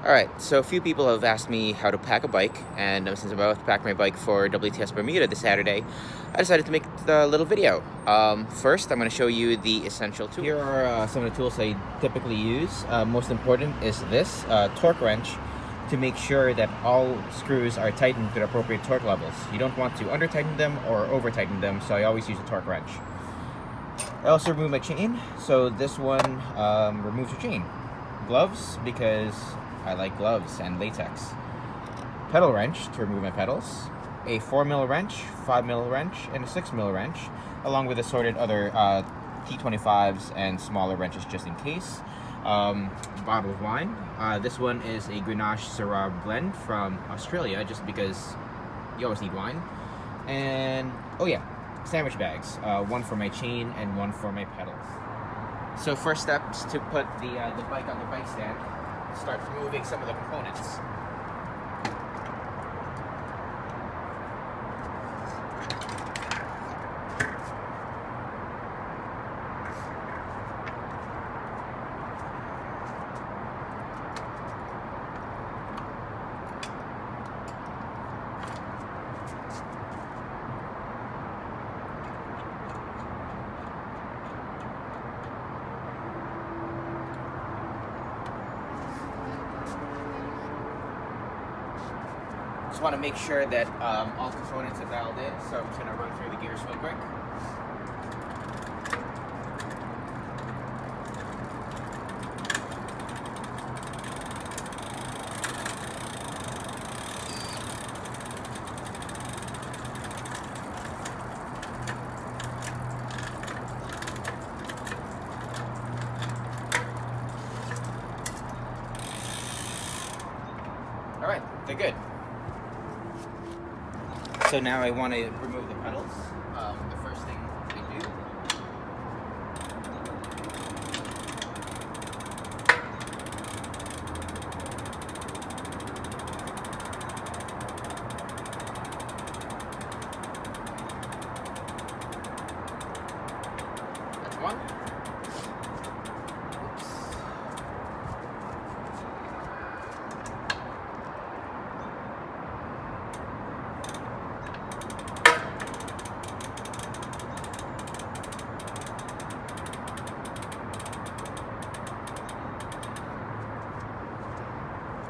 Alright, so a few people have asked me how to pack a bike, and since I'm about to pack my bike for WTS Bermuda this Saturday, I decided to make a little video. First, I'm going to show you the essential tools. Here are some of the tools I typically use. Most important is this torque wrench to make sure that all screws are tightened to the appropriate torque levels. You don't want to under-tighten them or over-tighten them, so I always use a torque wrench. I also remove my chain, so this one removes your chain. Gloves, because I like gloves and latex. Pedal wrench to remove my pedals. A 4mm wrench, 5mm wrench, and a 6mm wrench, along with assorted other T25s and smaller wrenches just in case. Bottle of wine. This one is a Grenache Syrah blend from Australia, just because you always need wine. And, oh yeah, sandwich bags. One for my chain and one for my pedals. So first steps to put the bike on the bike stand. Start removing some of the components. Just want to make sure that all components are dialed in, so I'm just going to run through the gears real quick. Alright, they're good. So now I want to remove the pedals. The first thing I do that's one.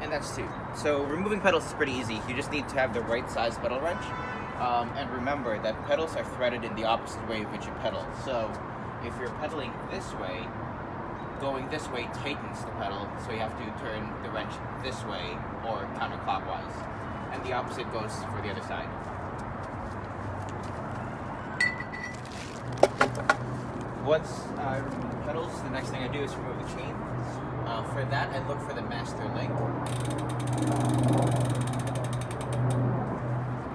And that's two. So removing pedals is pretty easy. You just need to have the right size pedal wrench. And remember that pedals are threaded in the opposite way of which you pedal. So if you're pedaling this way, going this way tightens the pedal, so you have to turn the wrench this way or counterclockwise. And the opposite goes for the other side. Once I remove the pedals, the next thing I do is remove the chain. For that, I look for the master link,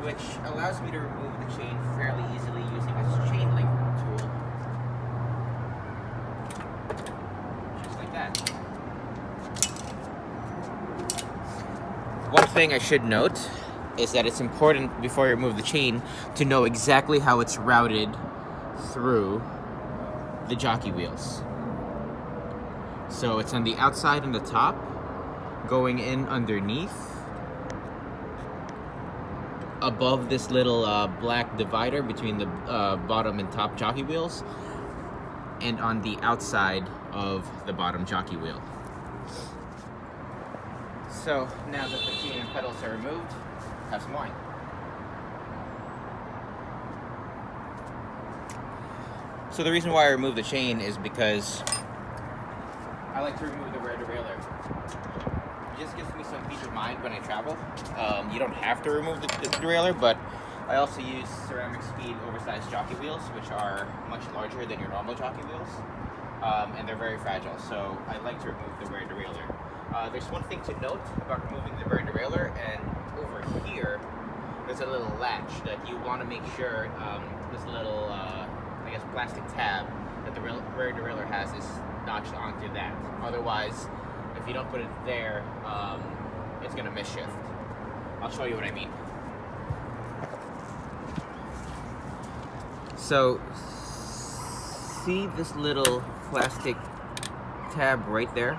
which allows me to remove the chain fairly easily using this chain link tool. Just like that. One thing I should note is that it's important before you remove the chain to know exactly how it's routed through the jockey wheels. So it's on the outside and the top, going in underneath, above this little black divider between the bottom and top jockey wheels, and on the outside of the bottom jockey wheel. So now that the chain and pedals are removed, have some wine. So the reason why I removed the chain is because I like to remove the rear derailleur. It just gives me some peace of mind when I travel. You don't have to remove the derailleur, but I also use Ceramic Speed oversized jockey wheels, which are much larger than your normal jockey wheels, and they're very fragile, so I like to remove the rear derailleur. There's one thing to note about removing the rear derailleur, and over here, there's a little latch that you want to make sure this little, I guess, plastic tab that the rear derailleur has is notched onto that. Otherwise, if you don't put it there, it's going to misshift. I'll show you what I mean. So, see this little plastic tab right there?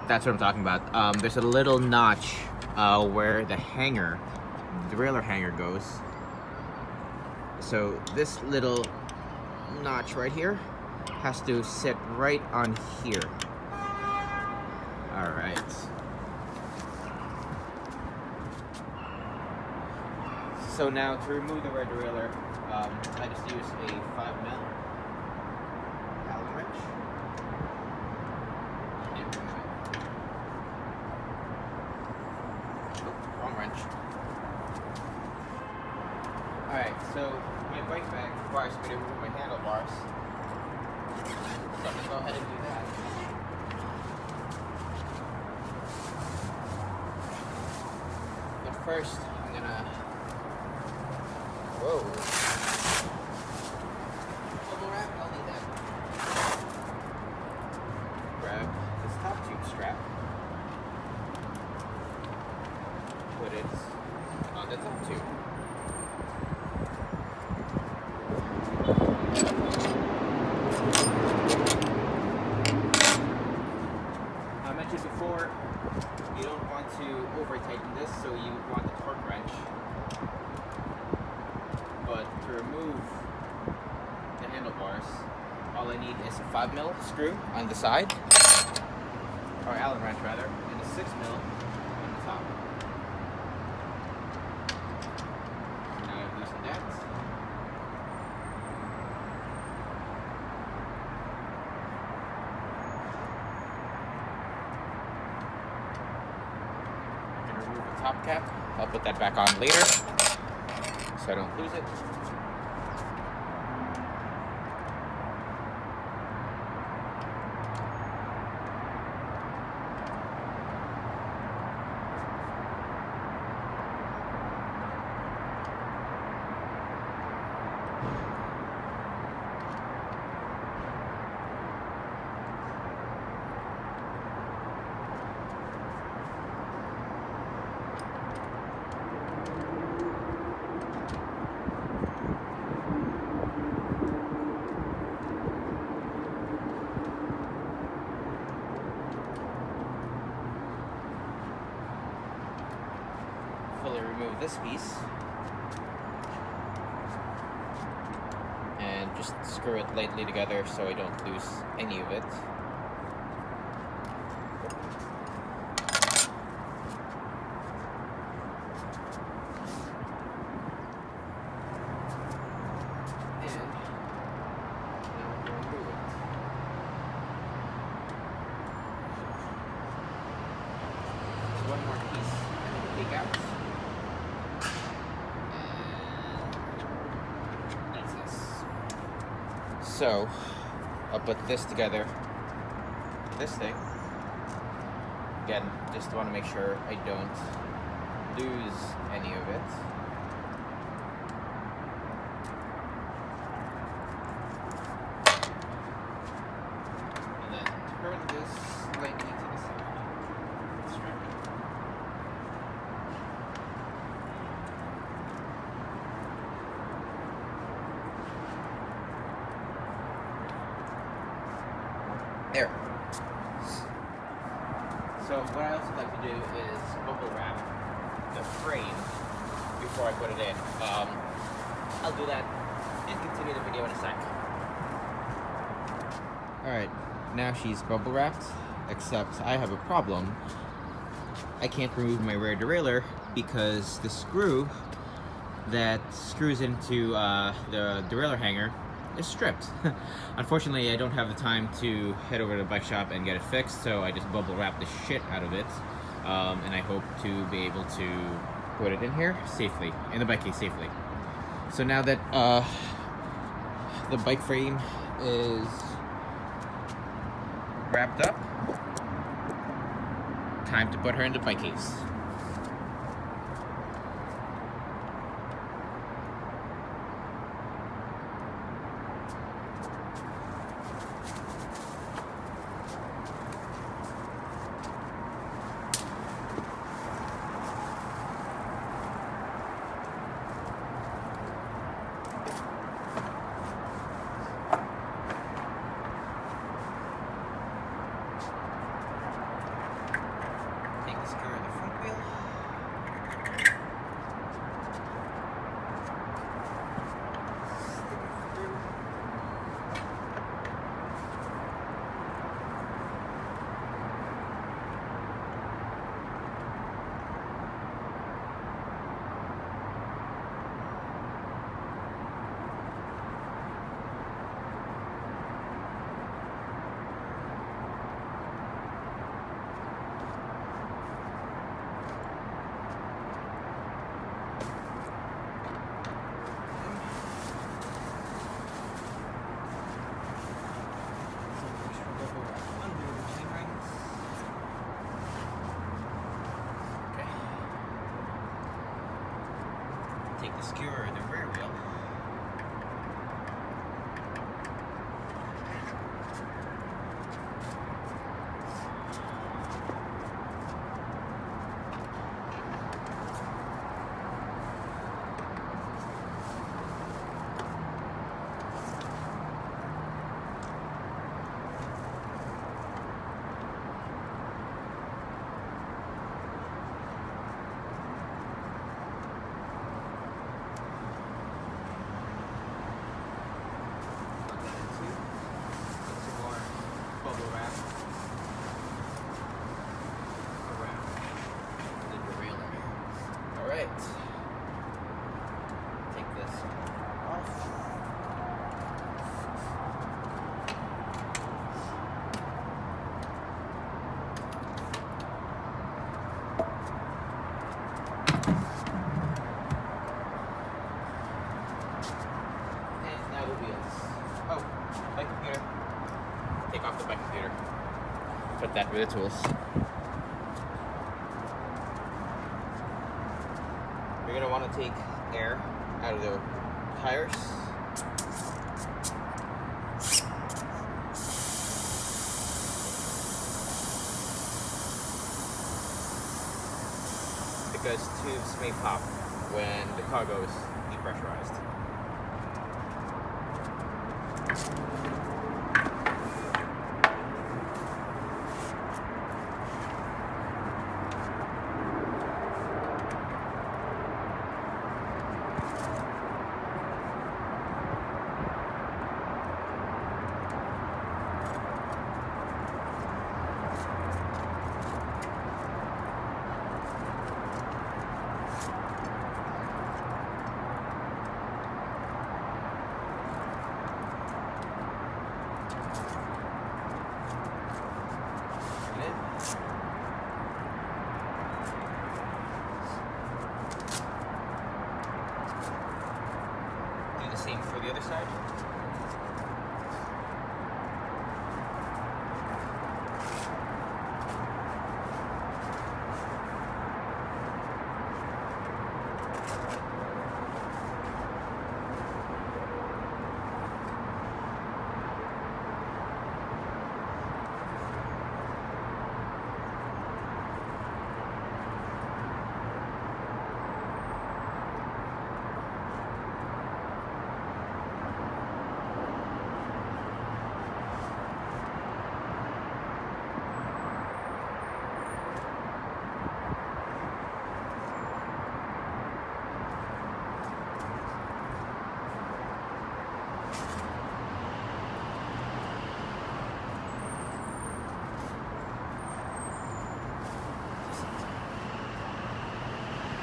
That's what I'm talking about. There's a little notch where the hanger, the derailleur hanger goes. So this little notch right here has to sit right on here. All right. So now to remove the rear derailleur, I just use a 5mm Allen wrench and remove it. Oh, wrong wrench. Alright, so my bike bag requires me to remove my handlebars. So I'm going to go ahead and do that. But first, I'm going to... Whoa. Bubble wrap, I'll need that. Grab this top tube strap. Put it on the top tube. I mentioned before, you don't want to over tighten this, so you want a torque wrench. But to remove the handlebars, all I need is a 5mm screw on the side, or Allen wrench rather, and a 6mm on the top. Now I've loosened that. I can remove the top cap. I'll put that back on later, so I don't lose it. Fully remove this piece and just screw it lightly together so I don't lose any of it. And now I can remove it. There's one more piece I need to take out. So, I'll put this together, this thing. Again, just want to make sure I don't lose any of it. And then turn this slightly to the side. Strap it. There. So what I also like to do is bubble wrap the frame before I put it in. I'll do that and continue the video in a sec. Alright, now she's bubble wrapped, except I have a problem. I can't remove my rear derailleur because the screw that screws into the derailleur hanger is stripped. Unfortunately, I don't have the time to head over to the bike shop and get it fixed, so I just bubble wrap the shit out of it, and I hope to be able to put it in here safely, in the bike case safely. So now that the bike frame is wrapped up, time to put her in the bike case. take the skewer in the rear wheel. Bubble wrap around the derailleur. Alright. Take this off. And now the wheels. Oh, bike computer. Take off the bike computer. Put that with the tools. You're going to want to take air out of the tires. Because tubes may pop when the car goes depressurized. Do the same for the other side.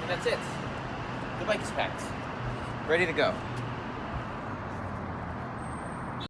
That's it. The bike is packed. Ready to go.